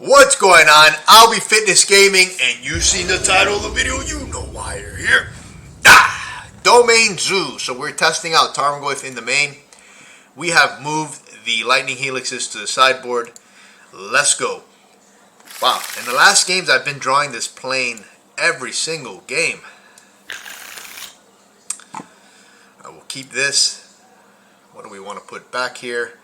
What's going on? I'll be Fitness Gaming, and you've seen the title of the video. You know why you're here. Domain Zoo. So we're testing out Tarmogoyf in the main. We have moved the Lightning Helixes to the sideboard. Let's go. Wow. In the last games, I've been drawing this plane every single game. I will keep this. What do we want to put back here?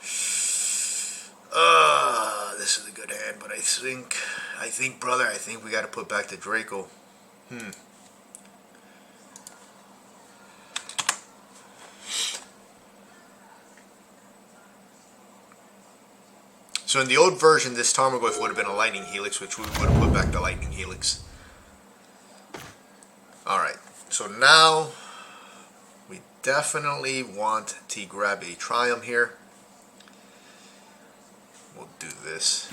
This is a good hand, but I think, brother, I think we got to put back the Draco. So in the old version, this Tarmogoyf would have been a Lightning Helix, which we would have put back the Lightning Helix. Alright, so now we definitely want to grab a Triome here. We'll do this.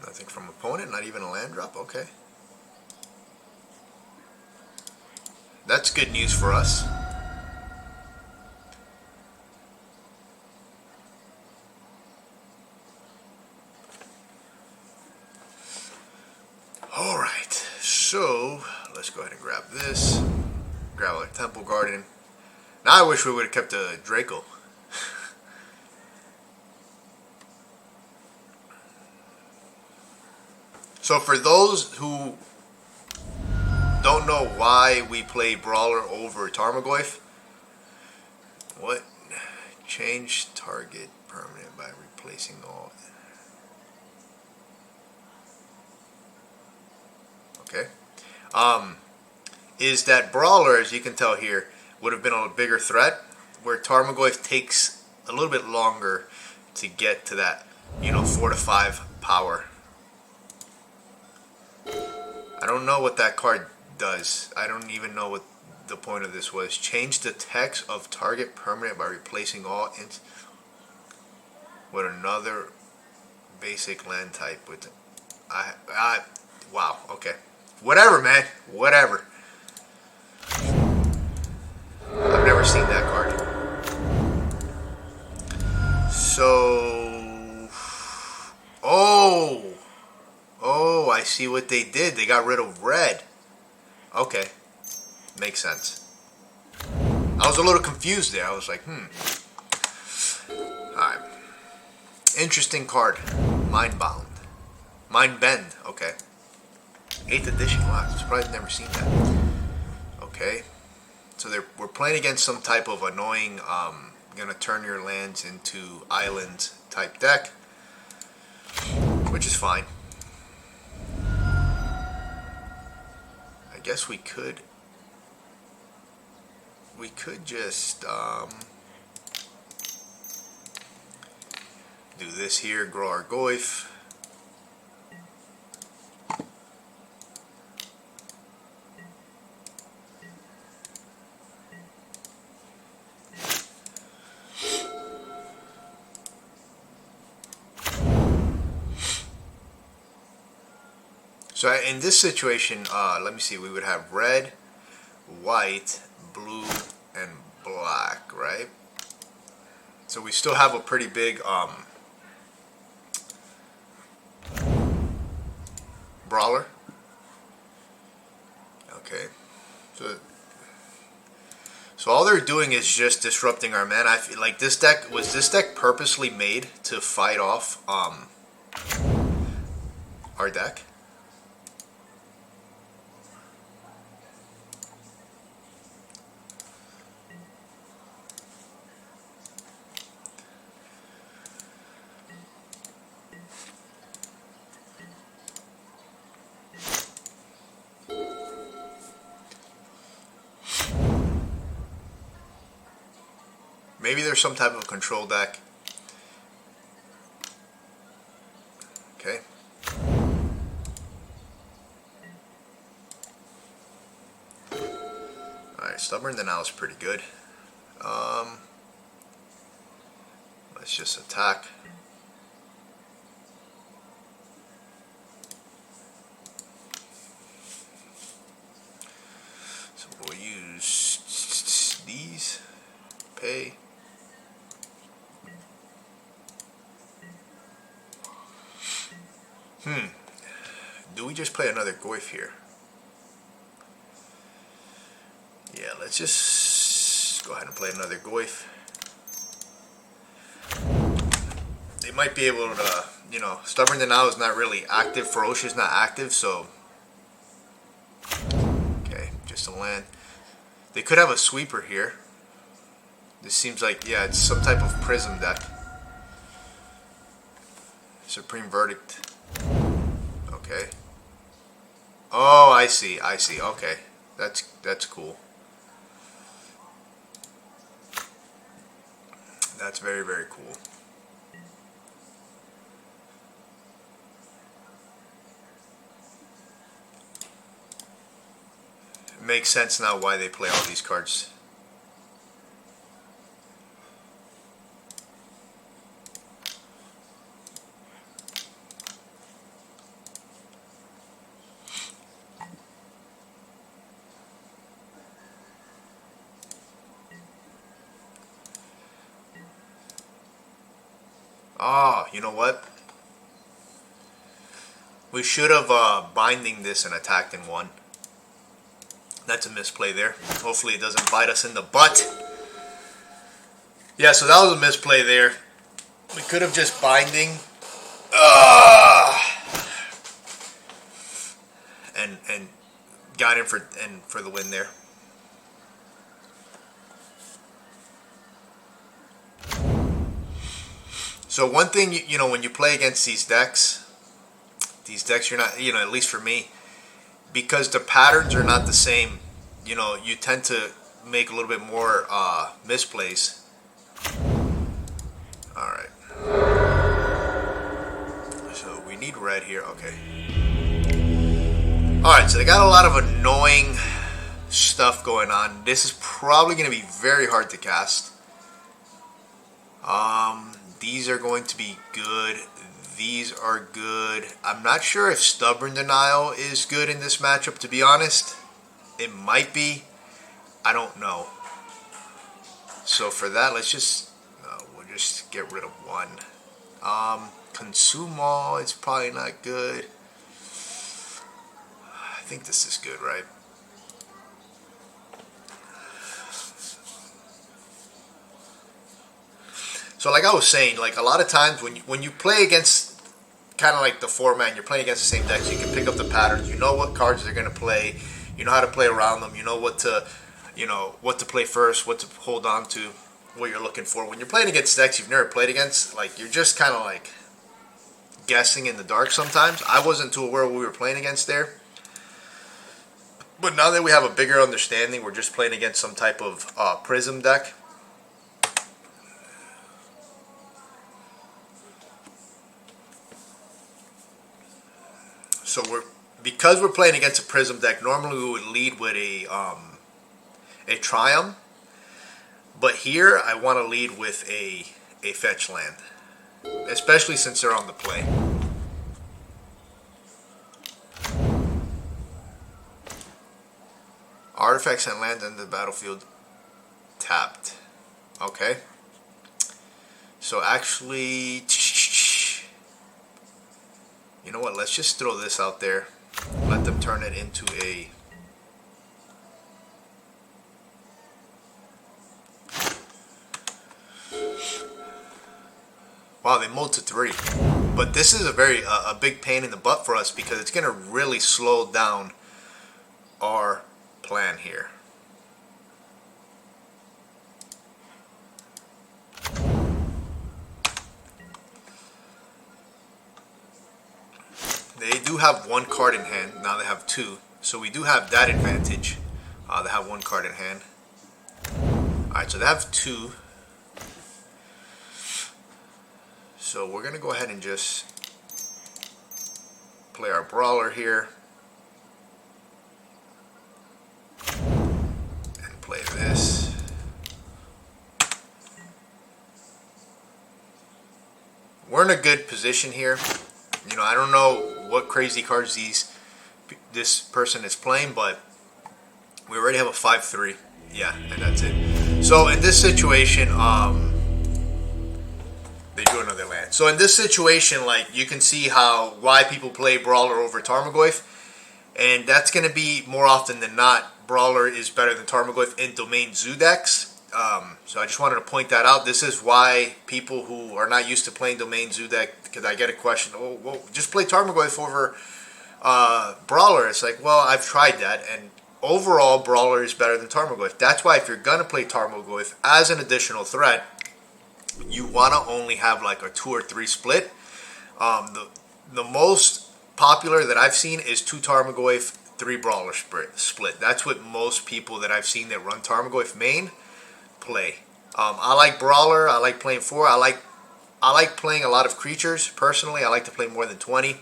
Nothing from opponent, not even a land drop, okay. That's good news for us. Alright, so let's go ahead and grab this. Grab a Temple Guardian. Now I wish we would have kept a Draco. So for those who don't know why we play Brawler over Tarmogoyf, what? Change target permanent by replacing all. Okay. Is that Brawler, as you can tell here, would have been a bigger threat, where Tarmogoyf takes a little bit longer to get to that, 4 to 5 power. I don't know what that card does. I don't even know what the point of this was. Change the text of target permanent by replacing all with another basic land type. With wow. Okay. Whatever, man. Whatever. I've never seen that card. So, oh, I see what they did. They got rid of red. Okay. Makes sense. I was a little confused there. I was like, Alright. Interesting card. Mindbound. Mindbend. Okay. 8th edition. Wow, I'm surprised I've never seen that. Okay. So we're playing against some type of annoying, gonna turn your lands into islands type deck, which is fine. I guess we could just do this here, grow our Goyf. So in this situation, let me see, we would have red, white, blue, and black, right? So we still have a pretty big Brawler. Okay. So all they're doing is just disrupting our mana. I feel like this deck purposely made to fight off our deck. Maybe there's some type of control deck. Okay. Alright, Stubborn Denial is pretty good. Let's just attack. Do we just play another Goyf here? Yeah, let's just go ahead and play another Goyf. They might be able to, you know, Stubborn Denial is not really active. Ferocious is not active, so... Okay, just a land. They could have a sweeper here. This seems like, yeah, it's some type of Prism deck. Supreme Verdict. Okay. Oh, I see. Okay. That's cool. That's very, very cool. It makes sense now why they play all these cards. Oh, you know what? We should have binding this and attacked in one. That's a misplay there. Hopefully it doesn't bite us in the butt. Yeah, so that was a misplay there. We could have just binding. And got in for the win there. So one thing, you know, when you play against these decks you're not, you know, at least for me, because the patterns are not the same, you know, you tend to make a little bit more misplays. Alright. So we need red here, okay. Alright, so they got a lot of annoying stuff going on. This is probably going to be very hard to cast. These are going to be good. These are good. I'm not sure if Stubborn Denial is good in this matchup, to be honest. It might be. I don't know. So for that, let's just... we'll just get rid of one. Consume All, it's probably not good. I think this is good, right? So like I was saying, like a lot of times when you play against kind of like the format, you're playing against the same decks, you can pick up the patterns. You know what cards they're going to play. You know how to play around them. You know what to play first, what to hold on to, what you're looking for. When you're playing against decks you've never played against, like you're just kind of like guessing in the dark sometimes. I wasn't too aware of what we were playing against there. But now that we have a bigger understanding, we're just playing against some type of Prism deck. So because we're playing against a Prism deck, normally we would lead with a Triumph, but here I want to lead with a fetch land, especially since they're on the play. Artifacts and land in the battlefield tapped. Okay. So actually, you know what? Let's just throw this out there. Let them turn it into a... Wow, they moved to 3. But this is a big pain in the butt for us because it's going to really slow down our plan here. They do have one card in hand. Now they have 2. So we do have that advantage. They have one card in hand. Alright, so they have 2. So we're going to go ahead and just play our Brawler here. And play this. We're in a good position here. You know, I don't know what crazy cards this person is playing, but we already have a 5-3. Yeah, and that's it. So in this situation, they they drew another land. So in this situation, like, you can see why people play Brawler over Tarmogoyf, and that's going to be more often than not, Brawler is better than Tarmogoyf in Domain Zoo decks. So I just wanted to point that out. This is why people who are not used to playing Domain Zoo deck, because I get a question, oh, well, just play Tarmogoyf over Brawler. It's like, well, I've tried that, and overall, Brawler is better than Tarmogoyf. That's why if you're going to play Tarmogoyf as an additional threat, you want to only have like a 2 or 3 split. The most popular that I've seen is 2 Tarmogoyf, 3 Brawler split. That's what most people that I've seen that run Tarmogoyf main play. I like Brawler. I like playing 4. I like playing a lot of creatures. Personally, I like to play more than 20.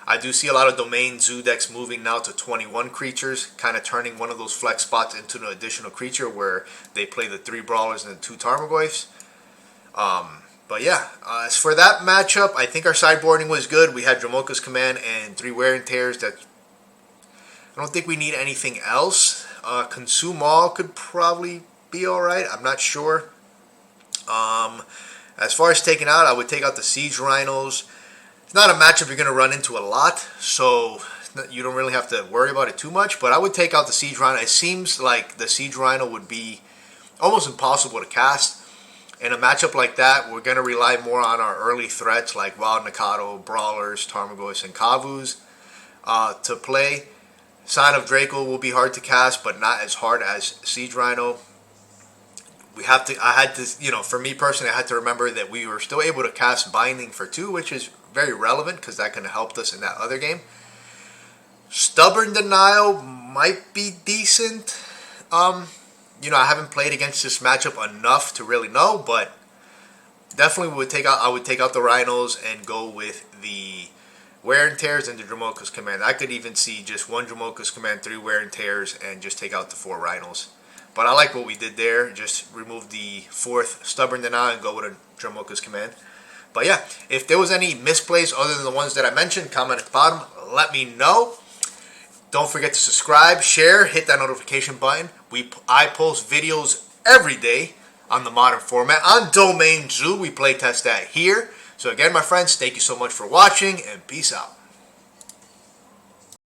I do see a lot of Domain Zoo decks moving now to 21 creatures, kind of turning one of those flex spots into an additional creature where they play the 3 Brawlers and the 2 Tarmogoyfs. But yeah, as for that matchup, I think our sideboarding was good. We had Dromoka's Command and 3 Wear and Tears. I don't think we need anything else. Consume All could probably be alright. I'm not sure. As far as taking out, I would take out the Siege Rhinos. It's not a matchup you're going to run into a lot, so you don't really have to worry about it too much. But I would take out the Siege Rhino. It seems like the Siege Rhino would be almost impossible to cast. In a matchup like that, we're going to rely more on our early threats like Wild Nacatl, Brawlers, Tarmogoyfs, and Kavus to play. Scion of Draco will be hard to cast, but not as hard as Siege Rhino. For me personally, I had to remember that we were still able to cast Binding for 2, which is very relevant because that kind of helped us in that other game. Stubborn Denial might be decent. I haven't played against this matchup enough to really know, but definitely I would take out the Rhinos and go with the Wear and Tears and the Dromoka's Command. I could even see just 1 Dromoka's Command, 3 Wear and Tears, and just take out the 4 Rhinos. But I like what we did there. Just remove the 4th Stubborn Denial and go with a Dromoka's Command. But yeah, if there was any misplays other than the ones that I mentioned, comment at the bottom. Let me know. Don't forget to subscribe, share, hit that notification button. I post videos every day on the modern format. On Domain Zoo, we play test that here. So again, my friends, thank you so much for watching, and peace out.